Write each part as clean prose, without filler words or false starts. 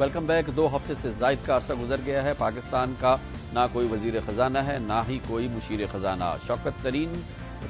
Welcome back. 2 हफ्ते से जायद का अरसा गुजर गया है। पाकिस्तान का ना कोई वजीर खजाना है, ना ही कोई मुशीर खजाना। शौकत तरीन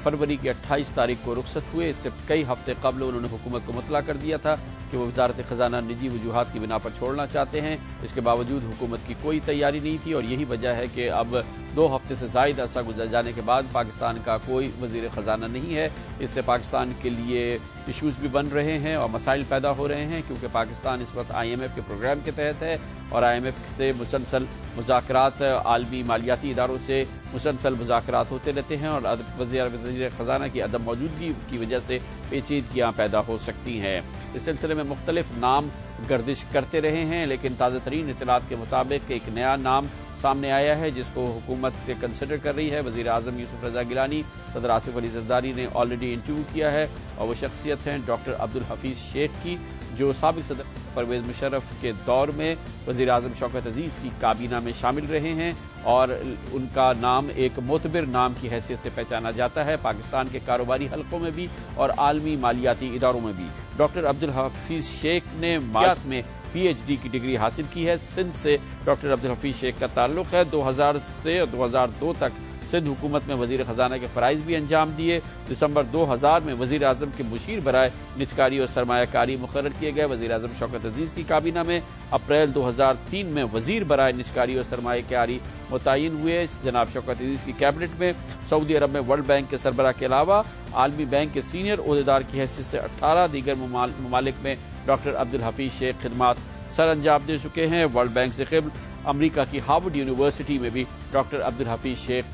फरवरी की 28 तारीख को रुखसत हुए। इससे कई हफ्ते कबल उन्होंने हुकूमत को मुतला कर दिया था कि वो वजारत खजाना निजी वजूहात की बिना पर छोड़ना चाहते हैं। इसके बावजूद हुकूमत की कोई तैयारी नहीं थी और यही वजह है कि अब 2 हफ्ते से जायद अरसा गुजर जाने के बाद पाकिस्तान का कोई वजीर खजाना नहीं है। इससे पाकिस्तान के लिए इशूज भी बन रहे हैं और मसाइल पैदा हो रहे हैं, क्योंकि पाकिस्तान इस वक्त IMF के प्रोग्राम के तहत है और IMF से मुसलसल मुज़ाकरात, आलमी मालियाती इदारों से मुसलसल मुज़ाकरात होते रहते हैं और वज़ीर ख़ज़ाना की अदम मौजूदगी की वजह से पेचीदगियां पैदा हो सकती हैं। इस सिलसिले में मुख्तलिफ नाम गर्दिश करते रहे हैं, लेकिन ताज़ा तरीन इत्तलात के मुताबिक एक नया नाम सामने आया है जिसको हुकूमत से कंसिडर कर रही है। वज़ीर आज़म यूसुफ रज़ा गिलानी सदर आसिफ अली ज़रदारी ने ऑलरेडी इंटरव्यू किया है और वो शख्सियत हैं डॉक्टर अब्दुल हफीज शेख की, जो साबिक सदर परवेज मुशर्रफ के दौर में वज़ीर आज़म शौकत अजीज की काबीना में शामिल रहे हैं और उनका नाम एक मोतबर नाम की हैसियत से पहचाना जाता है पाकिस्तान के कारोबारी हलकों में भी और आलमी मालियाती इदारों में भी। डॉक्टर अब्दुल हफीज शेख ने मालियात में PhD की डिग्री हासिल की है। सिंध से डॉक्टर अब्दुल हफीज शेख का ताल्लुक है। 2000 से 2002 तक सिंध हुकूमत में वजीर खजाना के फराइज भी अंजाम दिए। दिसंबर 2000 में वजीर आजम के मुशीर बराए निजकारी और सरमायाकारी मुकर्रर किए गए। वजीर आजम शौकत अजीज की काबीना में अप्रैल 2003 में वजीर बराए निजकारी और सरमायाकारी मुतय्यन हुए। जनाब शौकत अजीज की कैबिनेट में सऊदी अरब में वर्ल्ड बैंक के सरबराह के अलावा आलमी बैंक के सीनियर ओहदेदार की हैसियत से 18 दीगर ममालिक में डॉक्टर अब्दुल हफीज शेख खिदमात सर अंजाम दे चुके हैं। वर्ल्ड बैंक से क़ब्ल अमरीका की हार्वर्ड यूनिवर्सिटी में भी डॉक्टर अब्दुल हफीज शेख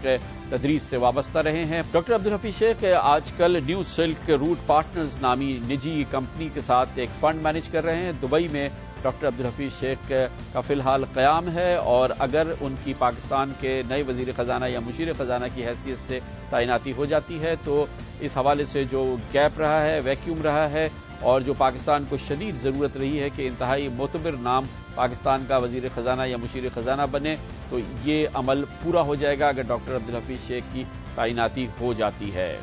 तदरीस से वाबस्ता रहे हैं। डॉक्टर अब्दुल हफीज शेख आजकल न्यू सिल्क रूट पार्टनर्स नामी निजी कंपनी के साथ एक फंड मैनेज कर रहे हैं। दुबई में डॉक्टर अब्दुल हफीज शेख का फिलहाल क़याम है और अगर उनकी पाकिस्तान के नए वजीर खजाना या मुशीर खजाना की हैसियत से तैनाती हो जाती है तो इस हवाले से जो गैप रहा है, वैक्यूम रहा है और जो पाकिस्तान को शदीद जरूरत रही है कि इंतहाई मोतबर नाम पाकिस्तान का वजीर खजाना या मुशीर खजाना बने, तो ये अमल पूरा हो जाएगा अगर डॉक्टर अब्दुल हफीज शेख की तैनाती हो जाती है।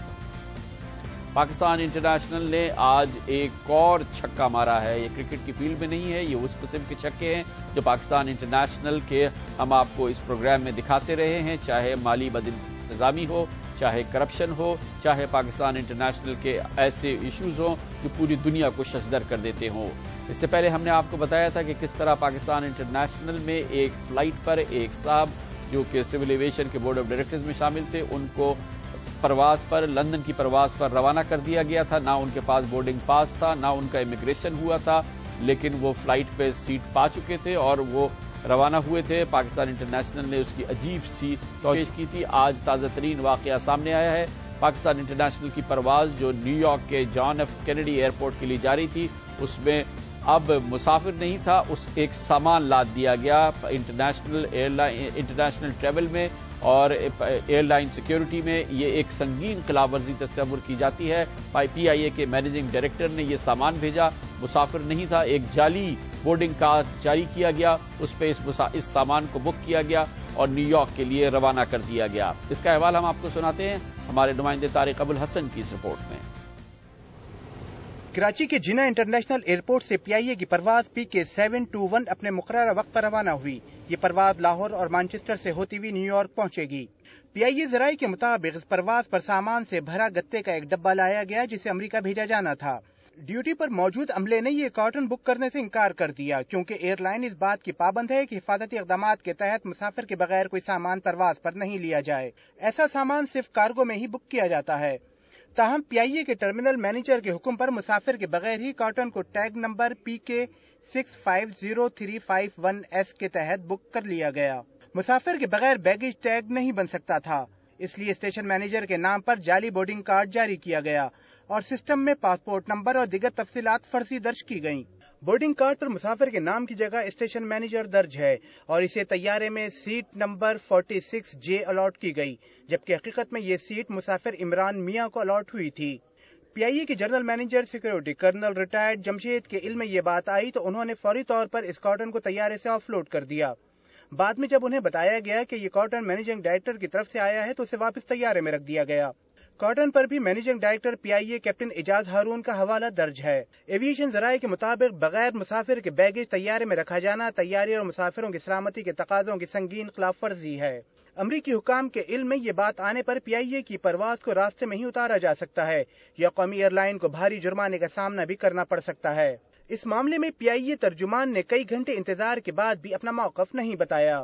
पाकिस्तान इंटरनेशनल ने आज एक और छक्का मारा है। ये क्रिकेट की फील्ड में नहीं है, ये उस किस्म के छक्के हैं जो पाकिस्तान इंटरनेशनल के हम आपको इस प्रोग्राम में दिखाते रहे हैं, चाहे माली बदइंतजामी हो, चाहे करप्शन हो, चाहे पाकिस्तान इंटरनेशनल के ऐसे इश्यूज हों जो पूरी दुनिया को शशदर कर देते हों। इससे पहले हमने आपको बताया था कि किस तरह पाकिस्तान इंटरनेशनल में एक फ्लाइट पर एक साहब जो कि सिविल एविएशन के बोर्ड ऑफ डायरेक्टर्स में शामिल थे, उनको परवाज पर, लंदन की परवाज पर रवाना कर दिया गया था। ना उनके पास बोर्डिंग पास था, ना उनका इमिग्रेशन हुआ था, लेकिन वो फ्लाइट पे सीट पा चुके थे और वो रवाना हुए थे। पाकिस्तान इंटरनेशनल ने उसकी अजीब सी पेश की थी। आज ताज़ा तरीन वाकया सामने आया है। पाकिस्तान इंटरनेशनल की परवाज जो न्यूयॉर्क के जॉन एफ कैनेडी एयरपोर्ट के लिए जा रही थी, उसमें अब मुसाफिर नहीं था, उस एक सामान लाद दिया गया। इंटरनेशनल ट्रैवल में और एयरलाइन सिक्योरिटी में ये एक संगीन खिलाफवर्जी तस्वुर की जाती है। PIA के मैनेजिंग डायरेक्टर ने ये सामान भेजा, मुसाफिर नहीं था, एक जाली बोर्डिंग कार्ड जारी किया गया, उस पर इस सामान को बुक किया गया और न्यूयॉर्क के लिए रवाना कर दिया गया। इसका अहवाल हम आपको सुनाते हैं हमारे नुमाइंदे तारिक अबुल हसन की इस रिपोर्ट में। कराची के जिना इंटरनेशनल एयरपोर्ट से PIA की परवाज PK 721 अपने मुकर्रर वक्त पर रवाना हुई। ये परवाज लाहौर और मैनचेस्टर से होती हुई न्यूयॉर्क पहुंचेगी। PIA ज़राए के मुताबिक इस परवाज पर सामान से भरा गत्ते का एक डब्बा लाया गया जिसे अमेरिका भेजा जाना था। ड्यूटी पर मौजूद अमले ने ये कार्टन बुक करने से इनकार कर दिया क्योंकि एयरलाइन इस बात की पाबंद है कि हिफाजती इक़दामात के तहत मुसाफिर के बगैर कोई सामान परवाज पर नहीं लिया जाए। ऐसा सामान सिर्फ कार्गो में ही बुक किया जाता है। ताहम PIA के टर्मिनल मैनेजर के हुक्म पर मुसाफिर के बगैर ही कार्टन को टैग नंबर PK 650351S के तहत बुक कर लिया गया। मुसाफिर के बगैर बैगेज टैग नहीं बन सकता था, इसलिए स्टेशन मैनेजर के नाम पर जाली बोर्डिंग कार्ड जारी किया गया और सिस्टम में पासपोर्ट नंबर और दीगर तफसीलात फर्जी दर्ज की गईं। बोर्डिंग कार्ड पर मुसाफिर के नाम की जगह स्टेशन मैनेजर दर्ज है और इसे तैयारे में सीट नंबर 46J अलॉट की गई, जबकि हकीकत में ये सीट मुसाफिर इमरान मियां को अलॉट हुई थी। PIA के general manager security colonel retired Jamshed के इल्म में ये बात आई तो उन्होंने फौरी तौर पर इस कार्टन को तैयारे से ऑफलोड कर दिया। बाद में जब उन्हें बताया गया कि ये कार्टन मैनेजिंग डायरेक्टर की तरफ से आया है तो उसे वापस तैयारे में रख दिया गया। کارٹن پر بھی مینیجنگ ڈائریکٹر PIA کیپٹن اعجاز ہارون کا حوالہ درج ہے۔ ایویشن ذرائع کے مطابق بغیر مسافر کے بیگیج طیارے میں رکھا جانا طیارے اور مسافروں کی سلامتی کے تقاضوں کی سنگین خلاف ورزی ہے۔ امریکی حکام کے علم میں یہ بات آنے پر PIA کی پرواز کو راستے میں ہی اتارا جا سکتا ہے یا قومی ایئر لائن کو بھاری جرمانے کا سامنا بھی کرنا پڑ سکتا ہے۔ اس معاملے میں PIA ترجمان نے کئی گھنٹے انتظار کے بعد بھی اپنا موقف نہیں بتایا۔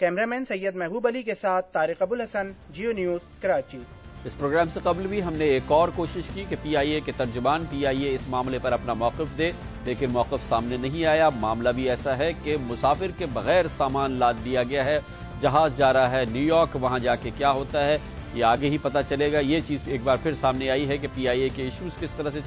کیمرامین سید محبوب علی کے ساتھ طارق ابوالحسن، جیو نیوز، کراچی۔ اس پروگرام سے قبل بھی ہم نے ایک اور کوشش کی کہ PIA کے ترجمان PIA اس معاملے پر اپنا موقف دے، لیکن موقف سامنے نہیں آیا۔ معاملہ بھی ایسا ہے کہ مسافر کے بغیر سامان لاد دیا گیا ہے، جہاز جا رہا ہے نیو یارک، وہاں جا کے کیا ہوتا ہے یہ آگے ہی پتہ چلے گا۔ یہ چیز ایک بار پھر سامنے آئی ہے کہ PIA کے ایشوز کس طرح سے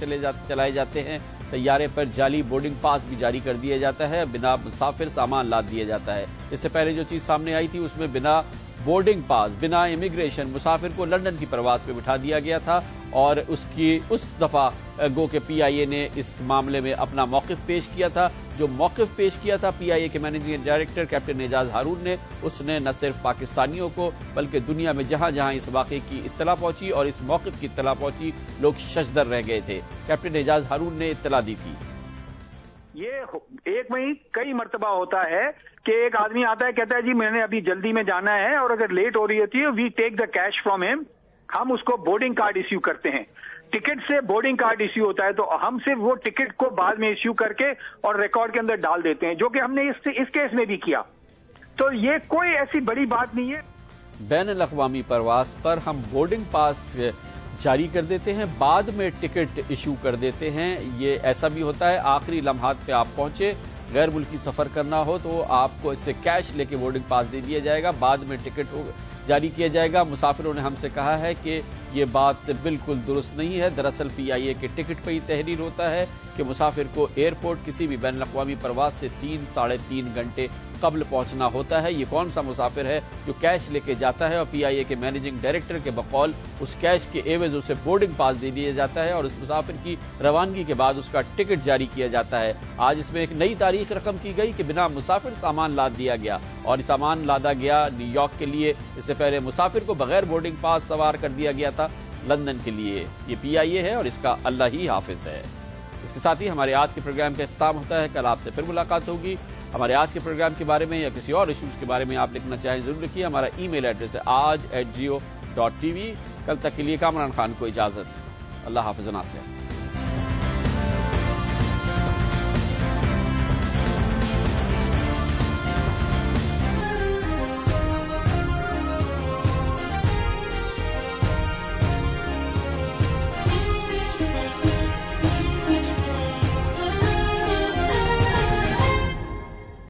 چلائے جاتے ہیں۔ طیارے پر جعلی بورڈنگ پاس بھی جاری کر دیا جاتا ہے، بنا مسافر سامان لاد دیا جاتا ہے۔ اس سے پہلے جو چیز سامنے آئی تھی اس میں بنا بورڈنگ پاس، بنا امیگریشن مسافر کو لندن کی پرواز پہ بٹھا دیا گیا تھا، اور اس دفعہ گو کہ PIA نے اس معاملے میں اپنا موقف پیش کیا تھا۔ جو موقف پیش کیا تھا PIA کے مینیجنگ ڈائریکٹر کیپٹن اعجاز ہارون نے، اس نے نہ صرف پاکستانیوں کو بلکہ دنیا میں جہاں جہاں اس واقعے کی اطلاع پہنچی اور اس موقف کی اطلاع پہنچی، لوگ ششدر رہ گئے تھے۔ کیپٹن اعجاز ہارون نے اطلاع دی تھی۔ یہ ایک میں کئی مرتبہ ہوتا ہے کہ ایک آدمی آتا ہے کہتا ہے جی میں نے ابھی جلدی میں جانا ہے، اور اگر لیٹ ہو رہی ہوتی ہے وی ٹیک دا کیش فرام ہم، ہم اس کو بورڈنگ کارڈ ایشو کرتے ہیں۔ ٹکٹ سے بورڈنگ کارڈ ایشو ہوتا ہے تو ہم صرف وہ ٹکٹ کو بعد میں ایشو کر کے اور ریکارڈ کے اندر ڈال دیتے ہیں، جو کہ ہم نے اس کیس میں بھی کیا۔ تو یہ کوئی ایسی بڑی بات نہیں ہے۔ بین الاقوامی پرواز پر ہم بورڈنگ پاس جاری کر دیتے ہیں، بعد میں ٹکٹ ایشو کر دیتے ہیں۔ یہ ایسا بھی ہوتا ہے آخری لمحات پہ آپ پہنچے، غیر ملکی سفر کرنا ہو تو آپ کو اس سے کیش لے کے بورڈنگ پاس دے دیا جائے گا، بعد میں ٹکٹ جاری کیا جائے گا۔ مسافروں نے ہم سے کہا ہے کہ یہ بات بالکل درست نہیں ہے۔ دراصل PIA کے ٹکٹ پہ ہی تحریر ہوتا ہے کہ مسافر کو ایئرپورٹ کسی بھی بین الاقوامی پرواز سے 3-3.5 گھنٹے قبل پہنچنا ہوتا ہے۔ یہ کون سا مسافر ہے جو کیش لے کے جاتا ہے اور PIA کے مینیجنگ ڈائریکٹر کے بقول اس کیش کے عوض اسے بورڈنگ پاس دے دیا جاتا ہے اور اس مسافر کی روانگی کے بعد اس کا ٹکٹ جاری کیا جاتا ہے۔ آج اس میں ایک نئی تاریخ رقم کی گئی کہ بنا مسافر سامان لاد دیا گیا، اور سامان لادا گیا نیو یارک کے لیے۔ اس سے پہلے مسافر کو بغیر بورڈنگ پاس سوار کر دیا گیا تھا لندن کے لیے۔ یہ PIA ہے اور اس کا اللہ ہی حافظ ہے۔ اس کے ساتھ ہی ہمارے آج کے پروگرام کا اختتام ہوتا ہے۔ کل آپ سے پھر ملاقات ہوگی۔ ہمارے آج کے پروگرام کے بارے میں یا کسی اور ایشوز کے بارے میں آپ لکھنا چاہیں ضرور لکھیے۔ ہمارا ای میل ایڈریس ہے aaj@geo.tv۔ کل تک کے لیے کامران خان کو اجازت۔ اللہ حافظ ناصر۔